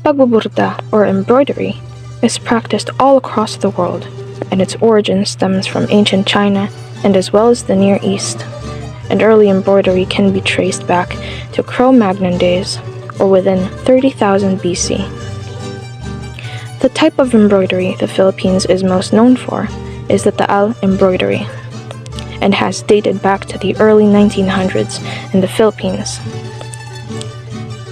Pagbuburda, or embroidery, is practiced all across the world, and its origin stems from ancient China and as well as the Near East. And early embroidery can be traced back to Cro-Magnon days, or within 30,000 BC. The type of embroidery the Philippines is most known for is the Taal embroidery, and has dated back to the early 1900s in the Philippines.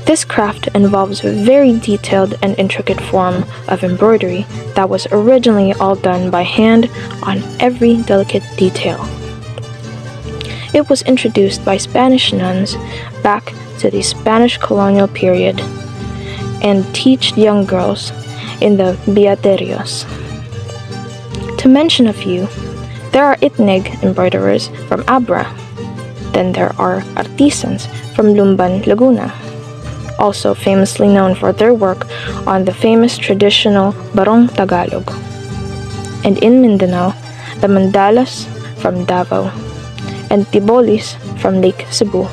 This craft involves a very detailed and intricate form of embroidery that was originally all done by hand on every delicate detail. It was introduced by Spanish nuns back to the Spanish colonial period and taught young girls in the beaterios. To mention a few, there are Itneg embroiderers from Abra. Then there are artisans from Lumban, Laguna, also famously known for their work on the famous traditional Barong Tagalog. And in Mindanao, the Mandalas from Davao, and Tibolis from Lake Cebu.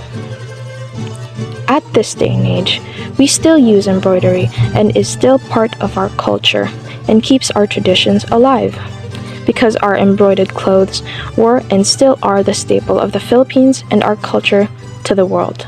At this day and age, we still use embroidery and is still part of our culture and keeps our traditions alive, because our embroidered clothes were and still are the staple of the Philippines and our culture to the world.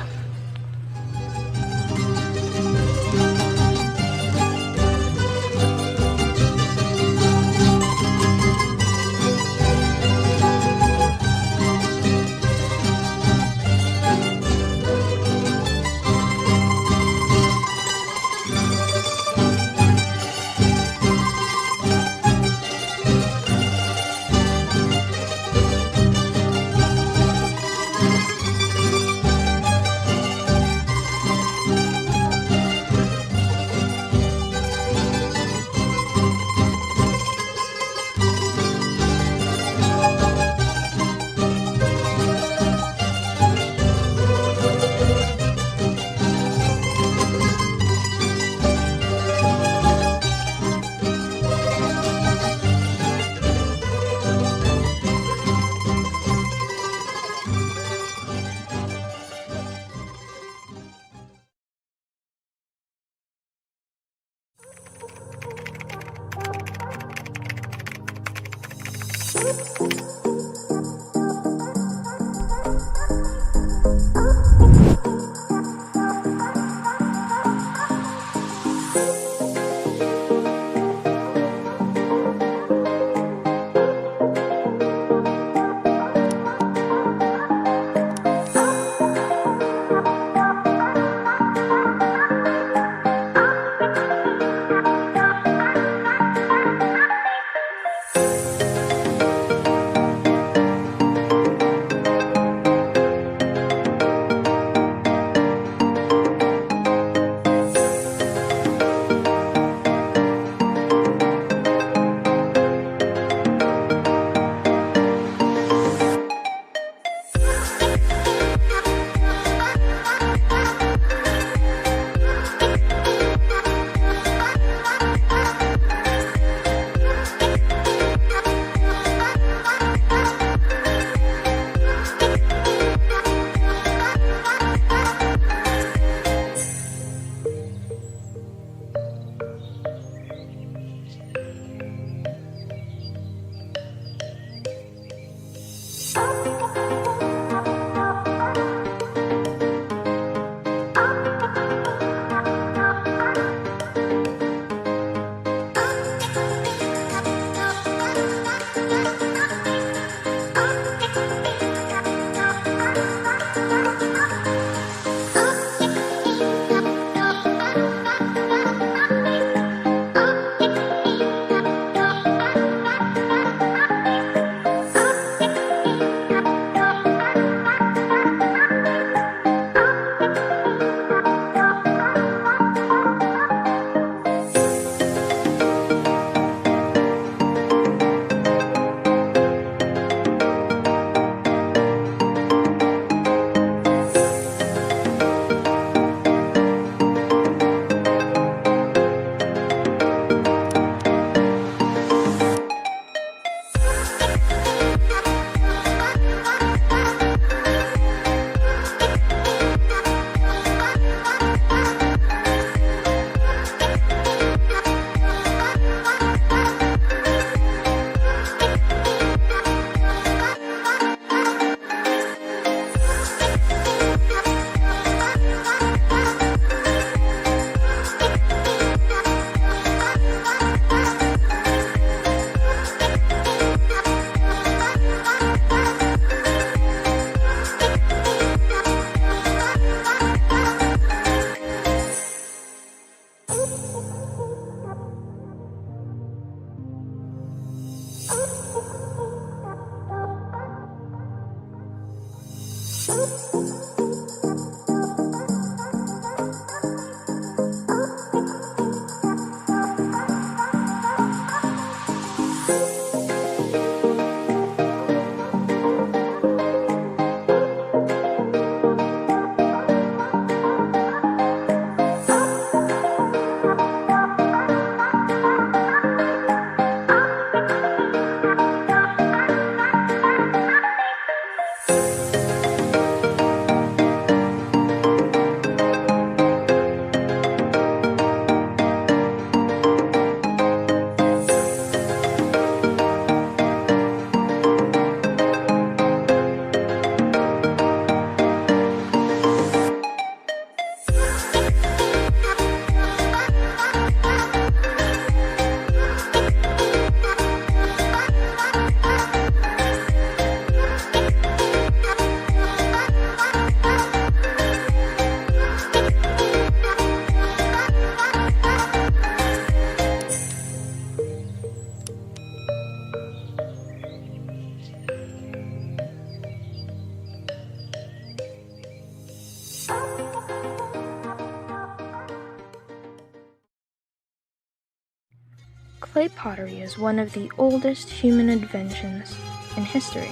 Clay pottery is one of the oldest human inventions in history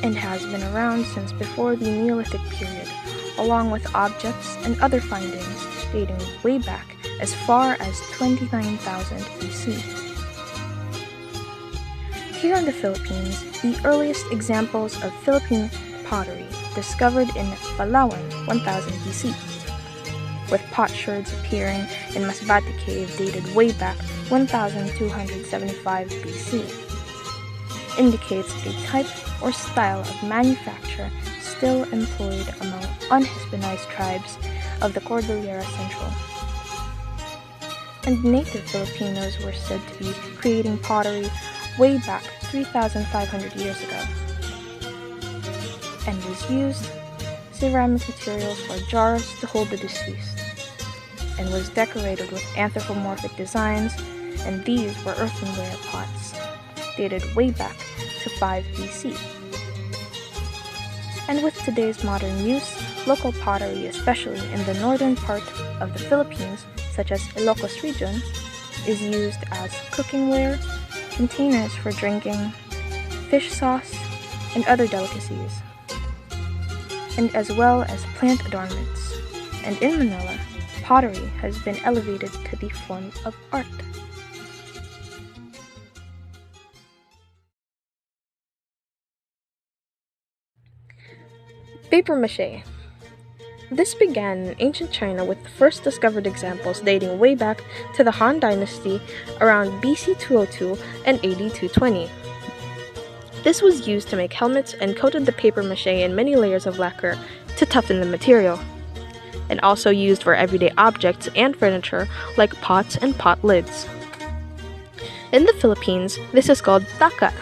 and has been around since before the Neolithic period, along with objects and other findings dating way back as far as 29,000 BC. Here in the Philippines, the earliest examples of Philippine pottery discovered in Palawan 1000 BC, with potsherds appearing in Masbate Cave dated way back 1275 BC, indicates a type or style of manufacture still employed among unhispanized tribes of the Cordillera Central. And native Filipinos were said to be creating pottery way back 3,500 years ago, and was used ceramic materials for jars to hold the deceased, and was decorated with anthropomorphic designs, and these were earthenware pots, dated way back to 5 BC. And with today's modern use, local pottery, especially in the northern part of the Philippines, such as Ilocos region, is used as cookingware, containers for drinking, fish sauce, and other delicacies, and as well as plant adornments. And in Manila, pottery has been elevated to the form of art. Paper mache. This began in ancient China with the first discovered examples dating way back to the Han Dynasty around BC 202 and AD 220. This was used to make helmets and coated the paper mache in many layers of lacquer to toughen the material, and also used for everyday objects and furniture like pots and pot lids. In the Philippines, this is called Taka.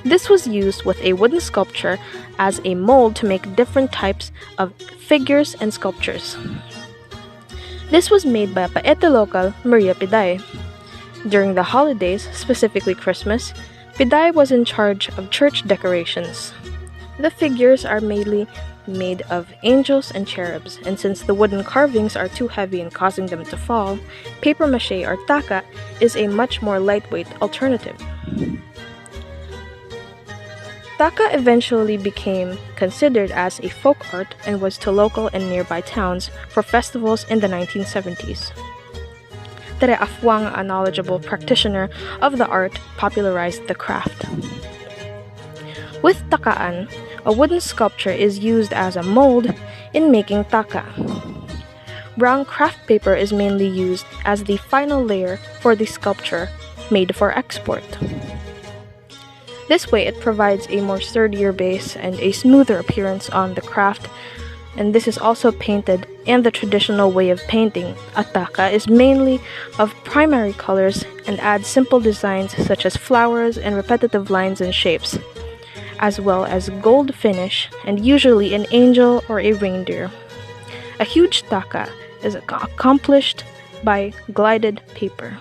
This was used with a wooden sculpture as a mold to make different types of figures and sculptures. This was made by a paete local, Maria Biday. During the holidays, specifically Christmas, Biday was in charge of church decorations. The figures are mainly made of angels and cherubs, and since the wooden carvings are too heavy and causing them to fall, paper mache or taka is a much more lightweight alternative. Taka eventually became considered as a folk art and was to local and nearby towns for festivals in the 1970s. Tere Afwang, a knowledgeable practitioner of the art, popularized the craft. With takaan, a wooden sculpture is used as a mold in making taka. Brown craft paper is mainly used as the final layer for the sculpture made for export. This way, it provides a more sturdier base and a smoother appearance on the craft, and this is also painted in the traditional way of painting. A taka is mainly of primary colors and adds simple designs such as flowers and repetitive lines and shapes, as well as gold finish and usually an angel or a reindeer. A huge taka is accomplished by glided paper.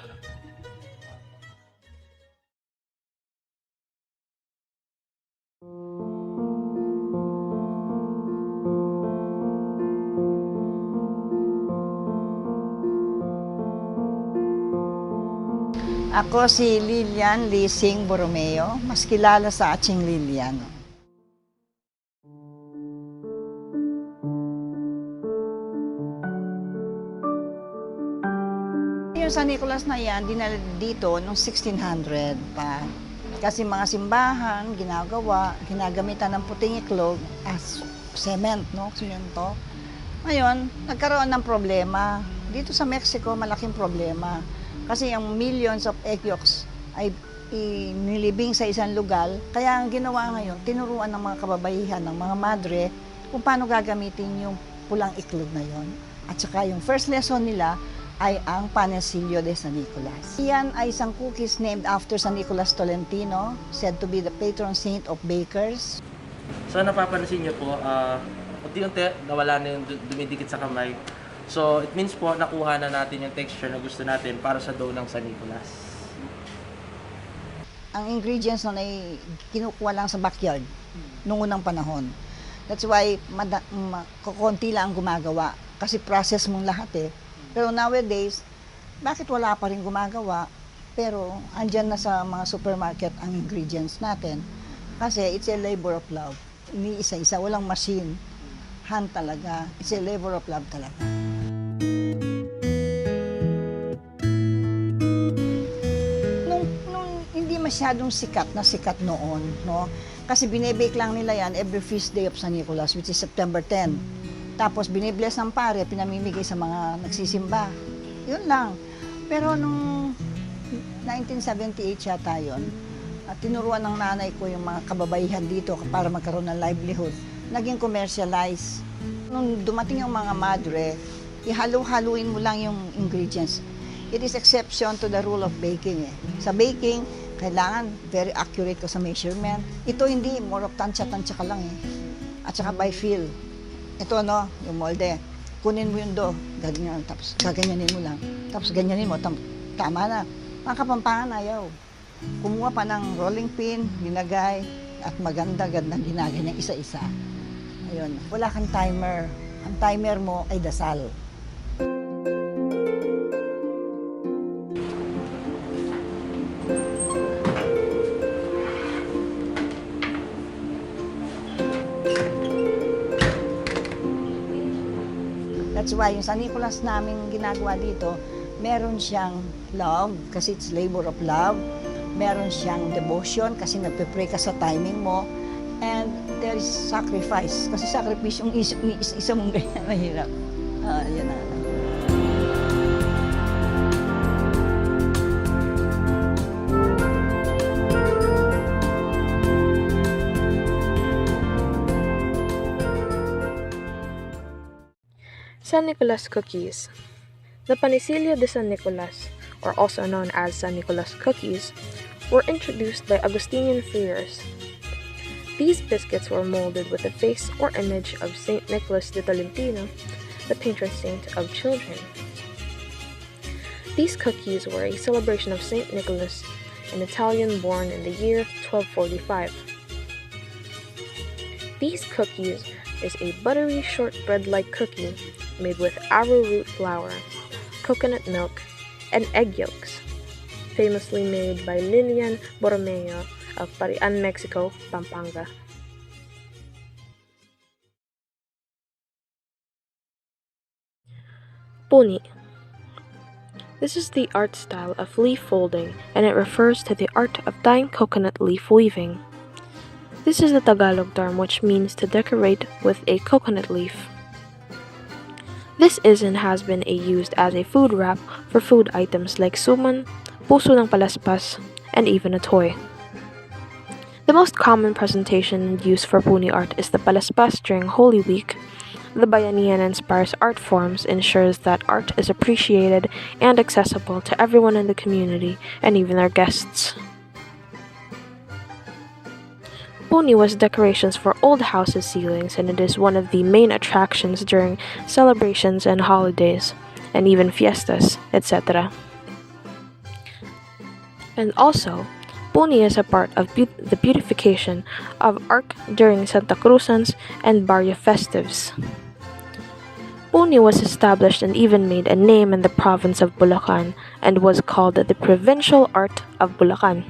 Ako si Lilian Lising Borromeo, mas kilala sa Aching Lilian. Yung Sanikulas na yan, dinala dito noong 1600 pa. Kasi mga simbahan, ginagamitan ng puting iklog as cement, no? Simento. Ngayon, nagkaroon ng problema. Dito sa Mexico, malaking problema. Kasi yung millions of egg yolks ay nilibing sa isang lugar. Kaya ang ginawa ngayon, tinuruan ng mga kababaihan, ng mga madre, kung paano gagamitin yung pulang iklog na yon. At saka yung first lesson nila ay ang Panecillo de Sanikulas. Iyan ay isang cookies named after San Nicolas Tolentino, said to be the patron saint of bakers. So napapansin niyo po, unti-unti nawala na yung dumidikit sa kamay. So it means po nakuha na natin yung texture na gusto natin para sa dough ng Sanikulas. Ang ingredients nun ay kinukuha lang sa backyard noong unang panahon. That's why kukunti lang ang gumagawa kasi process mong lahat eh. Pero nowadays, bakit wala pa rin gumagawa? Pero andyan na sa mga supermarket ang ingredients natin. Kasi it's a labor of love. Ini isa-isa, walang machine. Hand talaga. It's a labor of love talaga. Nung hindi masyadong sikat noon, no? Kasi binibake lang nila yan every feast day of Sanikulas, which is September 10. Tapos binibless ng pare, pinamimigay sa mga nagsisimba. Yun lang. Pero nung 1978 yata yun, at tinuruan ng nanay ko yung mga kababaihan dito para magkaroon ng livelihood, naging commercialized. Nung dumating yung mga madre, ihalo-haluin mo lang yung ingredients. It is exception to the rule of baking. Eh. Sa baking, kailangan very accurate ka sa measurement. Ito hindi, more of tansya-tansya ka lang eh. At saka by feel. Ito no, yung molde. Kunin mo yung dough, ganyan, tapos gaganyanin mo lang. Tapos ganyanin mo, tama na. Mga Kapampangan ayaw. Kumuha pa ng rolling pin, ginagay, at maganda-gandang ginaganyan isa-isa. Ayun, wala kang timer. Ang timer mo ay dasal. That's why yung Sanikulas namin ginagawa dito, meron siyang love kasi it's labor of love. Meron siyang devotion kasi nagpe-pray ka sa timing mo. And there is sacrifice kasi sacrifice yung isa mong ganyan mahirap. Yan na. Sanikulas cookies. The Panecillo de Sanikulas, or also known as Sanikulas cookies, were introduced by Augustinian friars. These biscuits were molded with the face or image of Saint Nicolas de Tolentino, the patron saint of children. These cookies were a celebration of Saint Nicholas, an Italian born in the year 1245. These cookies is a buttery shortbread-like cookie made with arrowroot flour, coconut milk, and egg yolks, famously made by Lilian Borromeo of Parian, Mexico, Pampanga. Puni. This is the art style of leaf folding, and it refers to the art of dyeing coconut leaf weaving. This is the Tagalog term which means to decorate with a coconut leaf. This is and has been used as a food wrap for food items like suman, puso ng palaspas, and even a toy. The most common presentation used for Puni art is the palaspas during Holy Week. The Bayanihan-inspired art forms ensures that art is appreciated and accessible to everyone in the community and even their guests. Puni was decorations for old houses' ceilings, and it is one of the main attractions during celebrations and holidays, and even fiestas, etc. And also, Puni is a part of the beautification of art during Santa Cruzans and Barrio festives. Puni was established and even made a name in the province of Bulacan and was called the provincial art of Bulacan.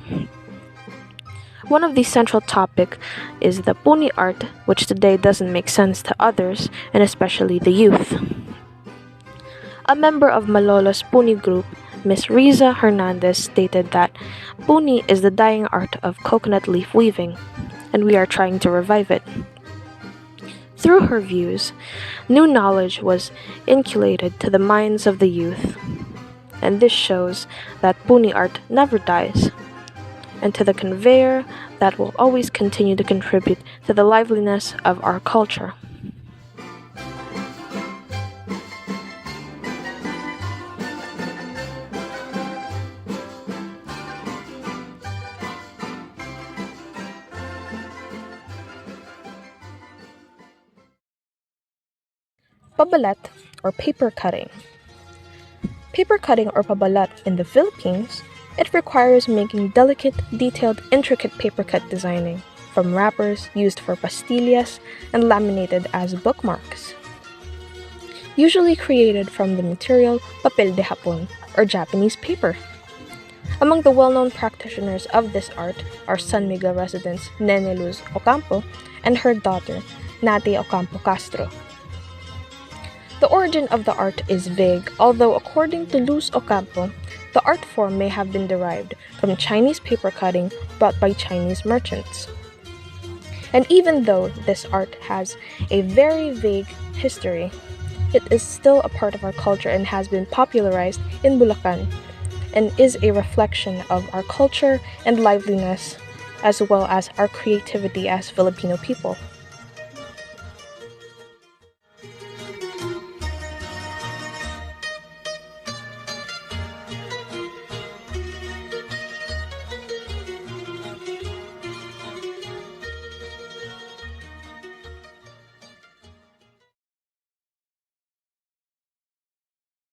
One of the central topic is the Puni art, which today doesn't make sense to others, and especially the youth. A member of Malolo's Puni group, Miss Riza Hernandez, stated that Puni is the dying art of coconut leaf weaving, and we are trying to revive it. Through her views, new knowledge was inculcated to the minds of the youth, and this shows that Puni art never dies, and to the conveyor that will always continue to contribute to the liveliness of our culture. Pabalat, or paper cutting. Paper cutting, or pabalat, in the Philippines, it requires making delicate, detailed, intricate paper cut designing, from wrappers used for pastillas and laminated as bookmarks. Usually created from the material papel de Japon, or Japanese paper. Among the well-known practitioners of this art are San Miguel residents Nene Luz Ocampo and her daughter, Nati Ocampo Castro. The origin of the art is vague, although according to Luz Ocampo, the art form may have been derived from Chinese paper cutting brought by Chinese merchants. And even though this art has a very vague history, it is still a part of our culture and has been popularized in Bulacan, and is a reflection of our culture and liveliness, as well as our creativity as Filipino people.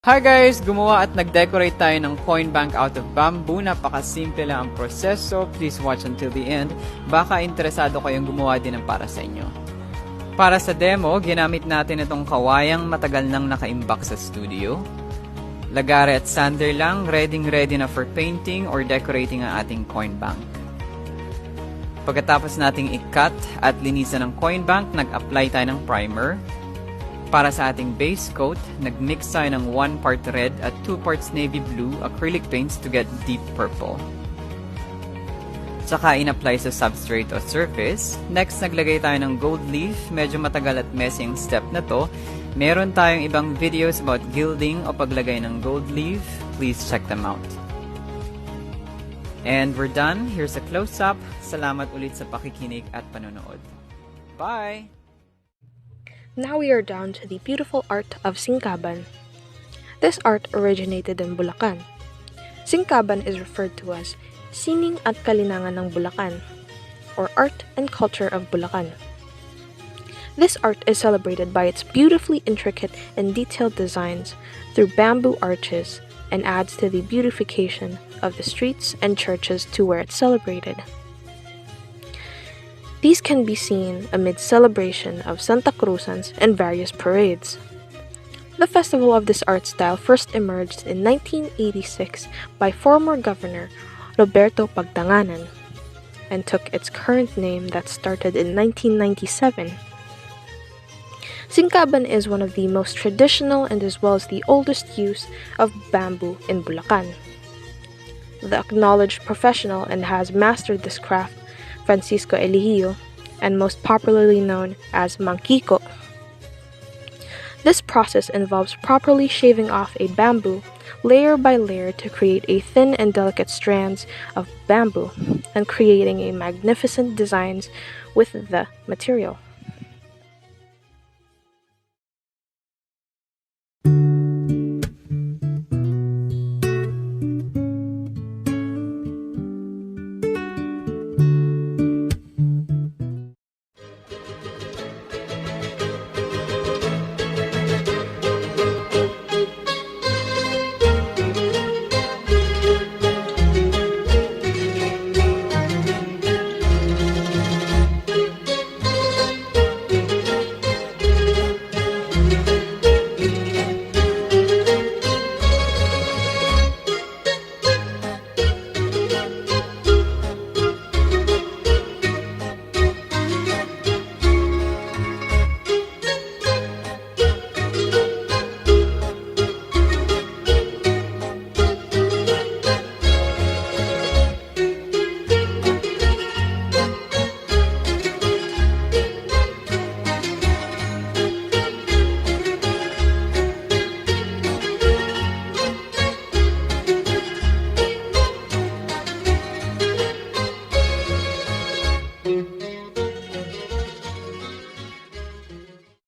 Hi guys! Gumawa at nag-decorate tayo ng coin bank out of bamboo. Napakasimple lang ang proseso. Please watch until the end. Baka interesado kayong gumawa din ng para sa inyo. Para sa demo, ginamit natin itong kawayang matagal nang nakaimbak sa studio. Lagare at sander lang, ready na for painting or decorating ang ating coin bank. Pagkatapos nating i-cut at linisan ng coin bank, nag-apply tayo ng primer. Para sa ating base coat, nag-mix tayo ng 1 part red at 2 parts navy blue acrylic paints to get deep purple. Tsaka in-apply sa substrate o surface. Next, naglagay tayo ng gold leaf. Medyo matagal at messy ang step na to. Meron tayong ibang videos about gilding o paglagay ng gold leaf. Please check them out. And we're done. Here's a close-up. Salamat ulit sa pakikinig at panonood. Bye! Now we are down to the beautiful art of Sinkaban. This art originated in Bulacan. Sinkaban is referred to as Sining at Kalinangan ng Bulacan, or Art and Culture of Bulacan. This art is celebrated by its beautifully intricate and detailed designs through bamboo arches and adds to the beautification of the streets and churches to where it's celebrated. These can be seen amid celebration of Santa Cruzans and various parades. The festival of this art style first emerged in 1986 by former Governor Roberto Pagtanganan and took its current name that started in 1997. Sinkaban is one of the most traditional and as well as the oldest use of bamboo in Bulacan. The acknowledged professional and has mastered this craft, Francisco Eligio, and most popularly known as Mangkiko. This process involves properly shaving off a bamboo layer by layer to create a thin and delicate strands of bamboo and creating a magnificent designs with the material.